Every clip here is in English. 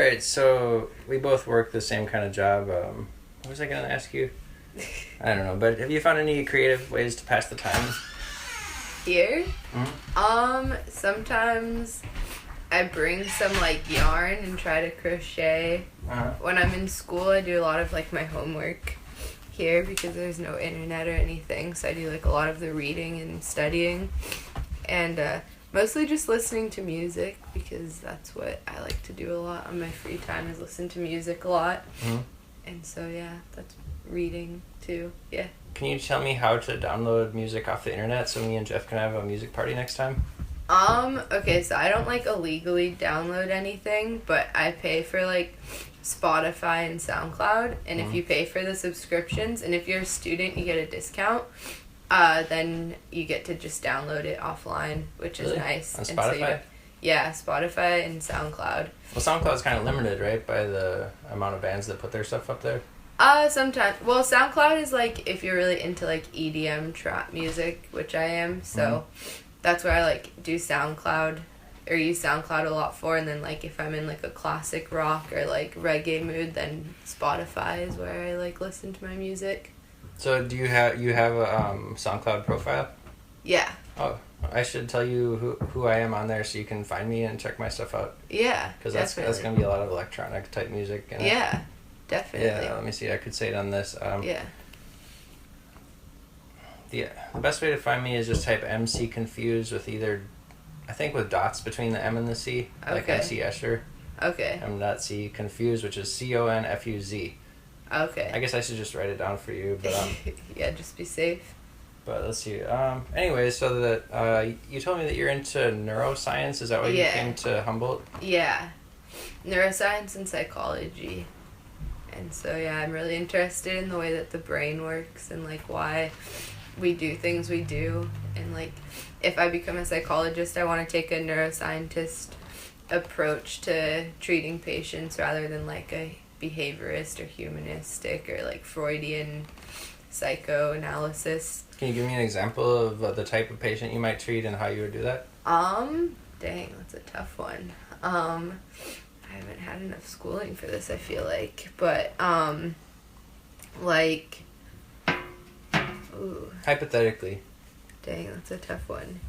right, so we both work the same kind of job. What was I going to ask you? I don't know, but have you found any creative ways to pass the time? Here? Mm-hmm. Sometimes I bring some, like, yarn and try to crochet. Uh-huh. When I'm in school, I do a lot of, like, my homework here because there's no internet or anything, so I do, like, a lot of the reading and studying. And, mostly just listening to music because that's what I like to do a lot on my free time is listen to music a lot. Mm-hmm. And so, yeah, that's reading, too. Yeah. Can you tell me how to download music off the internet so me and Jeff can have a music party next time? Okay, so I don't, like, illegally download anything, but I pay for, like, Spotify and SoundCloud, and if you pay for the subscriptions, and if you're a student, you get a discount, then you get to just download it offline, which is nice. On Spotify? Yeah, Spotify and SoundCloud. Well, SoundCloud's kind of limited, right, by the amount of bands that put their stuff up there? Sometimes. Well, SoundCloud is, like, if you're really into, like, EDM trap music, which I am, so that's where I, like, do SoundCloud, or use SoundCloud a lot for, and then, like, if I'm in, like, a classic rock or, like, reggae mood, then Spotify is where I, like, listen to my music. So do you have a SoundCloud profile? Yeah. Oh, I should tell you who I am on there so you can find me and check my stuff out. Yeah, because that's going to be a lot of electronic type music. Yeah, definitely. Yeah, let me see. I could say it on this. Yeah. The best way to find me is just type MC Confused with either, I think with dots between the M and the C, like MC Escher. Okay. M.C Confused, which is CONFUZ. Okay. I guess I should just write it down for you, but yeah, just be safe. But let's see. Anyway, so that you told me that you're into neuroscience. Is that why you came to Humboldt? Yeah, neuroscience and psychology. And so yeah, I'm really interested in the way that the brain works and like why we do things we do. And like, if I become a psychologist, I want to take a neuroscientist approach to treating patients rather than like a behaviorist or humanistic or like Freudian psychoanalysis. Can you give me an example of the type of patient you might treat and how you would do that? Dang, that's a tough one. I haven't had enough schooling for this, I feel like. But, like... Ooh. Hypothetically. Dang, that's a tough one.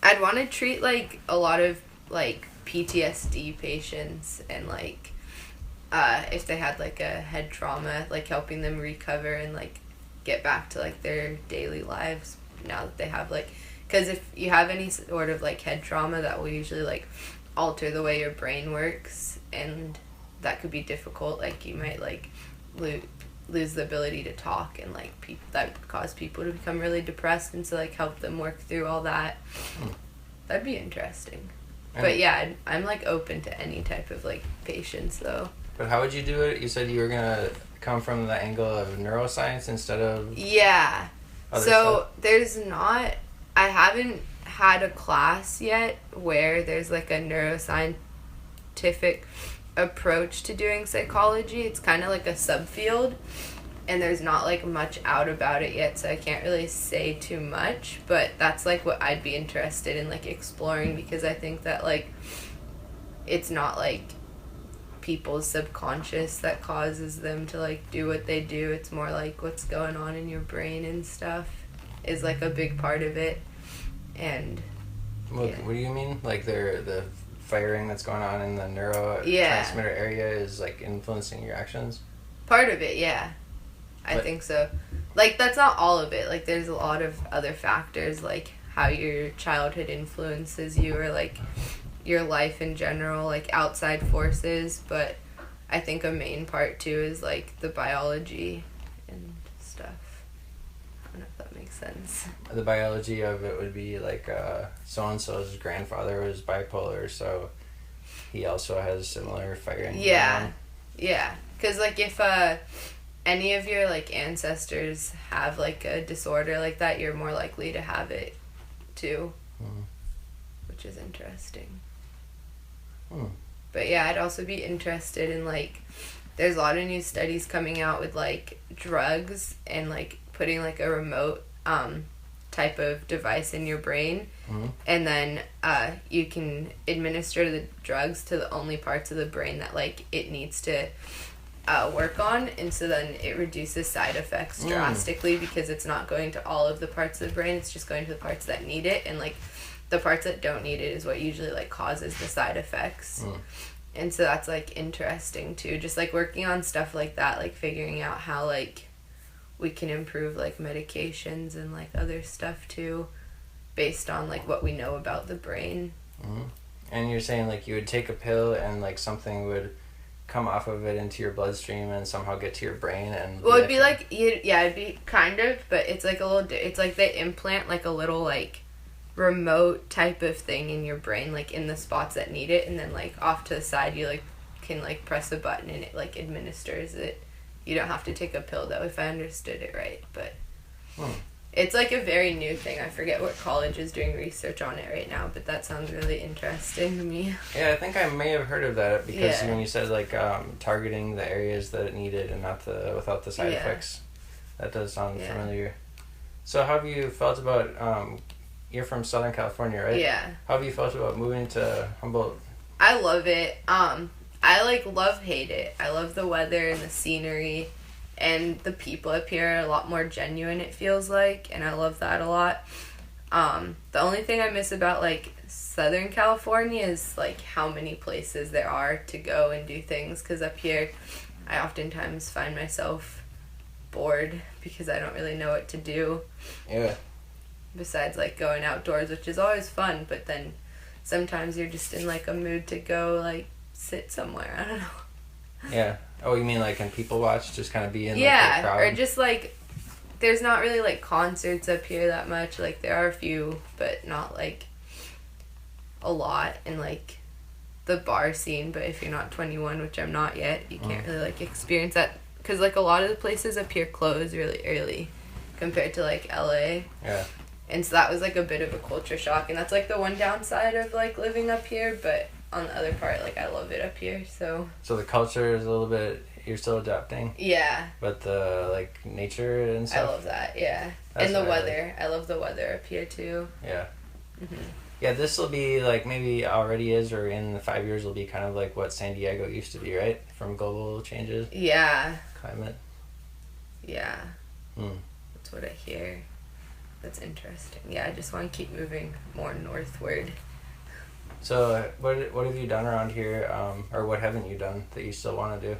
I'd want to treat, like, a lot of, like, PTSD patients and, like, if they had, like, a head trauma, like, helping them recover and, like, get back to, like, their daily lives now that they have, like... Because if you have any sort of, like, head trauma, that will usually, like, alter the way your brain works, and that could be difficult. Like, you might, like, lose the ability to talk, and, like, that would cause people to become really depressed, and so, like, help them work through all that. That'd be interesting. But, yeah, I'm, like, open to any type of, like, patients, though. But how would you do it? You said you were going to come from the angle of neuroscience instead of... Yeah. So, stuff? There's not... I haven't had a class yet where there's, like, a neuroscientific approach to doing psychology. It's kind of like a subfield, and there's not, like, much out about it yet, so I can't really say too much, but that's, like, what I'd be interested in, like, exploring, because I think that, like, it's not, like, people's subconscious that causes them to, like, do what they do. It's more, like, what's going on in your brain and stuff is, like, a big part of it. And what do you mean? Like the firing that's going on in the neurotransmitter area is like influencing your actions? Part of it, yeah. I think so. Like, that's not all of it. Like, there's a lot of other factors, like how your childhood influences you, or like your life in general, like outside forces. But I think a main part too is like the biology and stuff. I don't know if that makes sense. The biology of it would be like so-and-so's grandfather was bipolar, so he also has similar firing. Yeah, yeah. Because, like, if any of your, like, ancestors have, like, a disorder like that, you're more likely to have it, too. Which is interesting. But, yeah, I'd also be interested in, like, there's a lot of new studies coming out with, like, drugs and, like, putting, like, a remote type of device in your brain, and then you can administer the drugs to the only parts of the brain that like it needs to work on, and so then it reduces side effects drastically because it's not going to all of the parts of the brain, it's just going to the parts that need it, and like the parts that don't need it is what usually like causes the side effects. And so that's like interesting too, just like working on stuff like that, like figuring out how like we can improve like medications and like other stuff too based on like what we know about the brain. And you're saying like you would take a pill and like something would come off of it into your bloodstream and somehow get to your brain, and well, it'd be like it'd be kind of, but it's like a little it's like they implant like a little like remote type of thing in your brain, like in the spots that need it, and then like off to the side you like can like press a button and it like administers it. You don't have to take a pill though, if I understood it right, but it's like a very new thing. I forget what college is doing research on it right now, but that sounds really interesting to me. Yeah, I think I may have heard of that because when you said like targeting the areas that it needed and not without the side effects, that does sound familiar. So how have you felt about you're from Southern California, right? Yeah. How have you felt about moving to Humboldt? I love it. I like hate it. I love the weather and the scenery, and the people up here are a lot more genuine, it feels like, and I love that a lot. The only thing I miss about like Southern California is like how many places there are to go and do things, because up here I oftentimes find myself bored because I don't really know what to do. Yeah. Besides like going outdoors, which is always fun, but then sometimes you're just in like a mood to go like sit somewhere. I don't know. Yeah. Oh, you mean like in people watch, just kind of be in like, the crowd? Or just like there's not really like concerts up here that much. Like there are a few, but not like a lot. And like the bar scene, but if you're not 21, which I'm not yet, you can't really like experience that, because like a lot of the places up here close really early compared to like LA. Yeah. And so that was like a bit of a culture shock, and that's like the one downside of like living up here, but on the other part, like I love it up here. So the culture is a little bit, you're still adapting. Yeah. But the like nature and stuff. I love that. Yeah. That's and the weather. I love the weather up here too. Yeah. Yeah, this will be like, maybe already is, or in 5 years will be kind of like what San Diego used to be, right? From global changes. Yeah. Climate. Yeah. That's what I hear. That's interesting. Yeah, I just want to keep moving more northward. So, what have you done around here, or what haven't you done that you still want to do?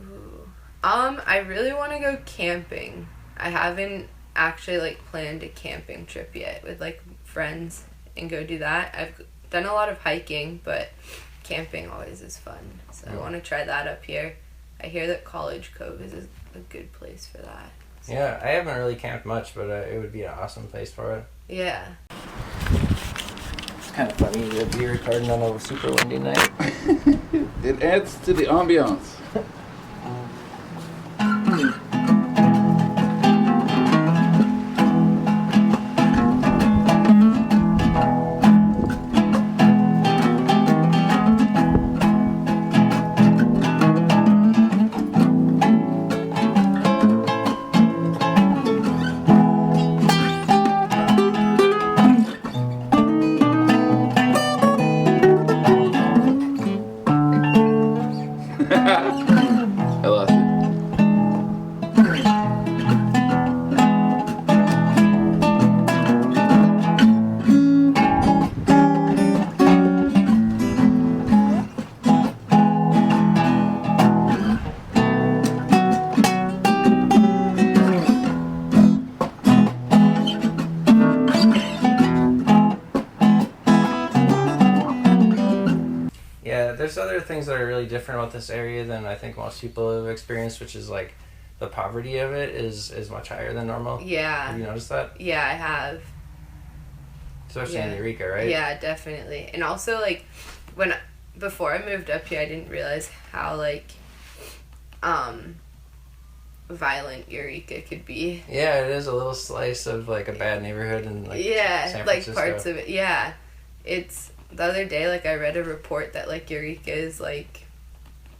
Ooh. I really want to go camping. I haven't actually like planned a camping trip yet with like friends and go do that. I've done a lot of hiking, but camping always is fun. So I want to try that up here. I hear that College Cove is a good place for that. So. Yeah, I haven't really camped much, but it would be an awesome place for it. Yeah. It's kind of funny to be recording on a super windy night. It adds to the ambiance. There's other things that are really different about this area than I think most people have experienced, which is like the poverty of it is much higher than normal. Yeah. Have you noticed that? Yeah, I have. Especially in Eureka, right? Yeah, definitely. And also like before I moved up here, I didn't realize how like violent Eureka could be. Yeah, it is a little slice of like a bad neighborhood in like San Francisco. Like parts of it. Yeah. It's the other day, like, I read a report that, like, Eureka is, like,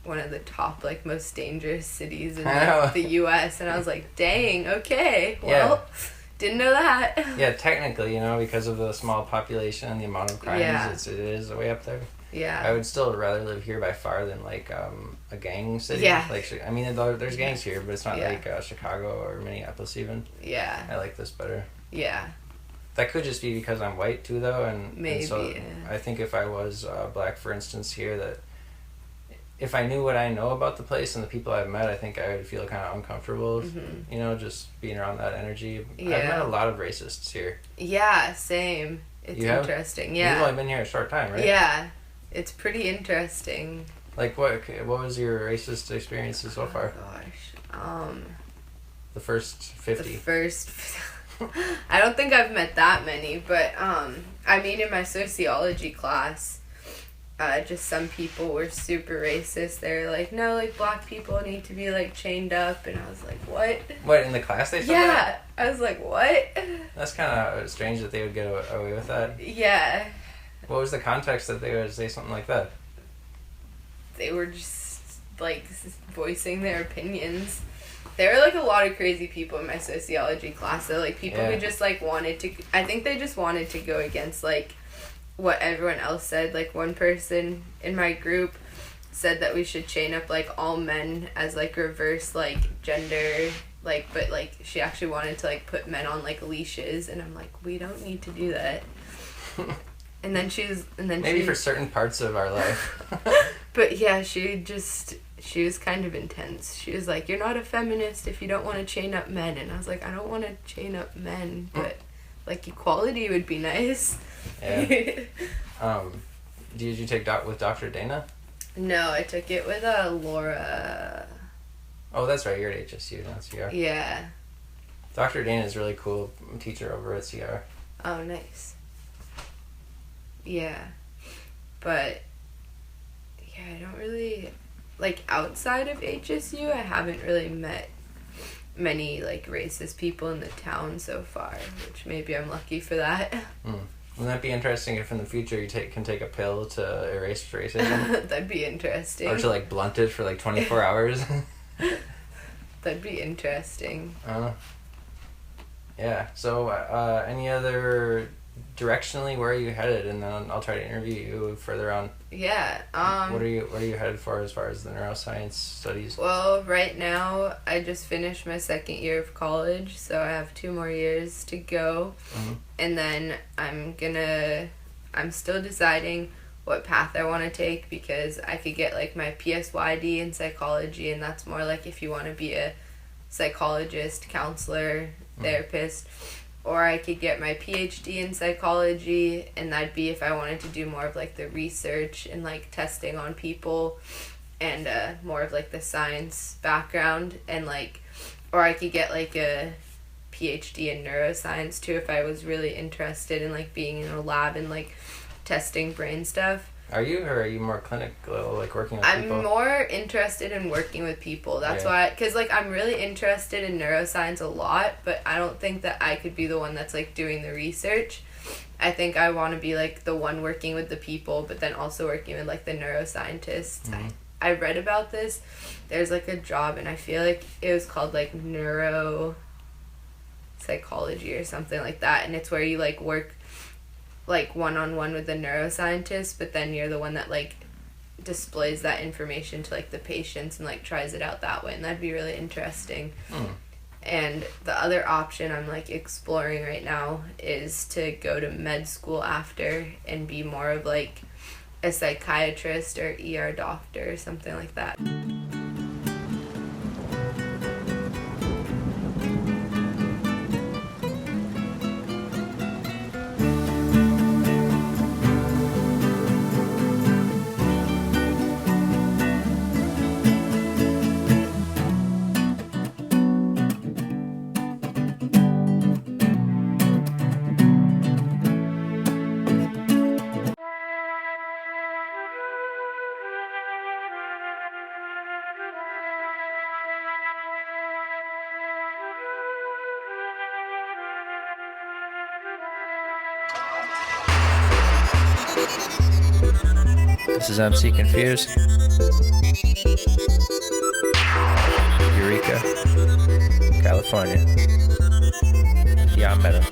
one of the top, like, most dangerous cities in like, the U.S., and I was like, dang, okay, well, Didn't know that. Yeah, technically, you know, because of the small population and the amount of crimes, it is way up there. Yeah. I would still rather live here by far than, like, a gang city. Yeah. Like, I mean, there's gangs here, but it's not like Chicago or Minneapolis even. Yeah. I like this better. Yeah. That could just be because I'm white, too, though. Maybe, and so I think if I was black, for instance, here, that if I knew what I know about the place and the people I've met, I think I would feel kind of uncomfortable, you know, just being around that energy. Yeah. I've met a lot of racists here. Yeah, same. It's interesting. Yeah. You've only been here a short time, right? Yeah. It's pretty interesting. Like, what was your racist experiences so far? Oh, gosh. The first 50. I don't think I've met that many, but, I mean, in my sociology class, just some people were super racist. They were like, no, like, black people need to be, like, chained up, and I was like, what? What, in the class they said that? Yeah, I was like, what? That's kind of strange that they would get away with that. Yeah. What was the context that they would say something like that? They were just, like, voicing their opinions. There were, like, a lot of crazy people in my sociology class, though. Like, people who just, like, wanted to... I think they just wanted to go against, like, what everyone else said. Like, one person in my group said that we should chain up, like, all men as, like, reverse, like, gender... Like, but, like, she actually wanted to, like, put men on, like, leashes. And I'm like, we don't need to do that. And then maybe for certain parts of our life. But yeah, she was kind of intense. She was like, you're not a feminist if you don't want to chain up men. And I was like, I don't want to chain up men, but like equality would be nice. Yeah. Did you take with Dr. Dana? No, I took it with Laura. Oh, that's right. You're at HSU, not CR. Yeah. Dr. Dana is a really cool teacher over at CR. Oh, nice. Yeah. But, yeah, I don't really... Like, outside of HSU, I haven't really met many, like, racist people in the town so far, which maybe I'm lucky for that. Wouldn't that be interesting if in the future you can take a pill to erase racism? That'd be interesting. Or to, like, blunt it for, like, 24 hours? That'd be interesting. Yeah. So, any other... Directionally, where are you headed? And then I'll try to interview you further on. Yeah. What are you headed for as far as the neuroscience studies? Well, right now I just finished my second year of college, so I have 2 more years to go. Mm-hmm. And then I'm still deciding what path I want to take, because I could get like my PSYD in psychology, and that's more like if you want to be a psychologist, counselor, therapist. Or I could get my PhD in psychology, and that'd be if I wanted to do more of, like, the research and, like, testing on people and more of, like, the science background. And, like, or I could get, like, a PhD in neuroscience, too, if I was really interested in, like, being in a lab and, like, testing brain stuff. Are you, or are you more clinical, like working with people? I'm more interested in working with people. That's why, because, like, I'm really interested in neuroscience a lot, but I don't think that I could be the one that's, like, doing the research. I think I want to be, like, the one working with the people, but then also working with, like, the neuroscientists. Mm-hmm. I read about this. There's, like, a job, and I feel like it was called, like, neuropsychology or something like that, and it's where you, like, work like one-on-one with the neuroscientist, but then you're the one that like displays that information to like the patients and like tries it out that way, and that'd be really interesting. And the other option I'm like exploring right now is to go to med school after and be more of like a psychiatrist or ER doctor or something like that. This is MC Confused. Eureka, California. Yeah, I'm meta.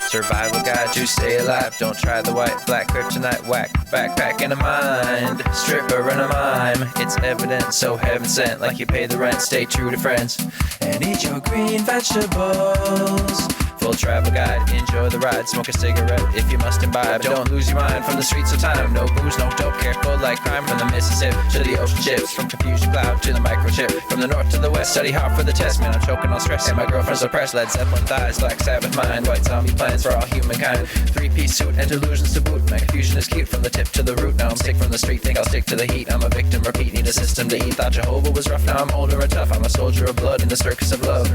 Survival guide to stay alive. Don't try the white, black kryptonite whack. Backpack in a mind, stripper in a mime. It's evident, so heaven sent. Like you pay the rent, stay true to friends. And eat your green vegetables. Full travel guide, enjoy the ride. Smoke a cigarette if you must imbibe. Don't lose your mind from the streets of time. No booze, no dope, careful like crime. From the Mississippi to the ocean ships. From confusion cloud to the microchip. From the north to the west, study hard for the test. Man, I'm choking on stress and my girlfriend's oppressed. Led Zeppelin thighs, Black Sabbath mind. White zombie plans for all humankind. Three-piece suit and delusions to boot. My confusion is cute from the tip to the root. Now I'm sick from the street, think I'll stick to the heat. I'm a victim, repeat, need a system to eat. Thought Jehovah was rough, now I'm older and tough. I'm a soldier of blood in the circus of love.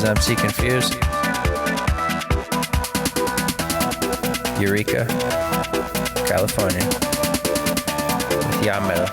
MC Confused. Eureka, California. With Yameta.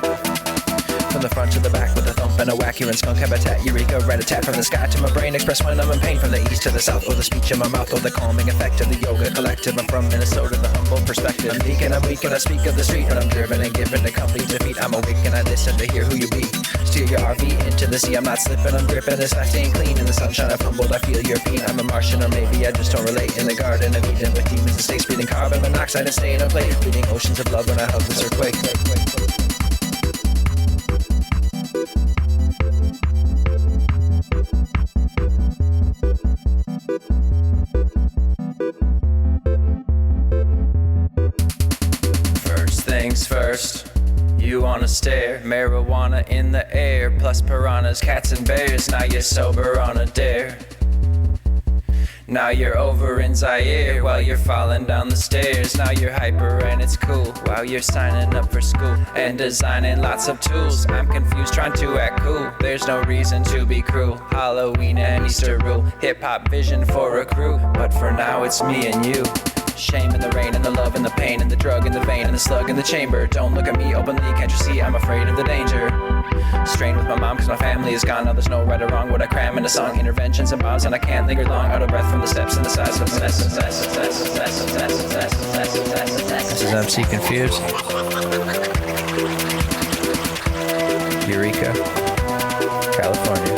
From the front to the back with a thump and a whack, you're in skunk habitat. Eureka, rat-a-tat from the sky to my brain. Express when I'm in pain. From the east to the south, or the speech in my mouth, or the calming effect of the yoga collective. I'm from Minnesota, the humble perspective. I'm weak and I speak of the street, but I'm driven and given to complete defeat. I'm awake and I listen to hear who you be. Steer your RV into the sea, I'm not slipping, I'm gripping this, I staying clean. In the sunshine I've humbled, I feel your pain. I'm a Martian, or maybe I just don't relate. In the garden of Eden with demons and snakes, breathing carbon monoxide and staying up late. Breathing oceans of love when I hug this earthquake. First things first. You wanna stare, marijuana in the air, plus piranhas, cats and bears. Now you're sober on a dare. Now you're over in Zaire while you're falling down the stairs. Now you're hyper and it's cool while you're signing up for school and designing lots of tools. I'm confused trying to act cool. There's no reason to be cruel. Halloween and Easter rule. Hip-hop vision for a crew. But for now it's me and you. Shame and the rain and the love and the pain and the drug in the vein and the slug in the chamber. Don't look at me openly, can't you see I'm afraid of the danger? Strained with my mom cause my family is gone. Now there's no right or wrong, what I cram in a song. Interventions and bombs and I can't linger long. Out of breath from the steps and the size of the mess. This is MC Confused. Eureka, California.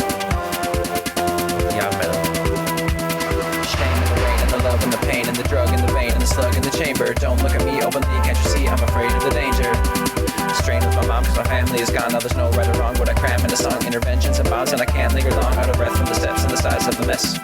And the pain and the drug in the vein and the slug in the chamber. Don't look at me openly, can't you see I'm afraid of the danger? Strained with my mom cause my family is gone. Now there's no right or wrong, what I cram in a song. Interventions and bombs and I can't linger long. Out of breath from the steps and the size of the mess.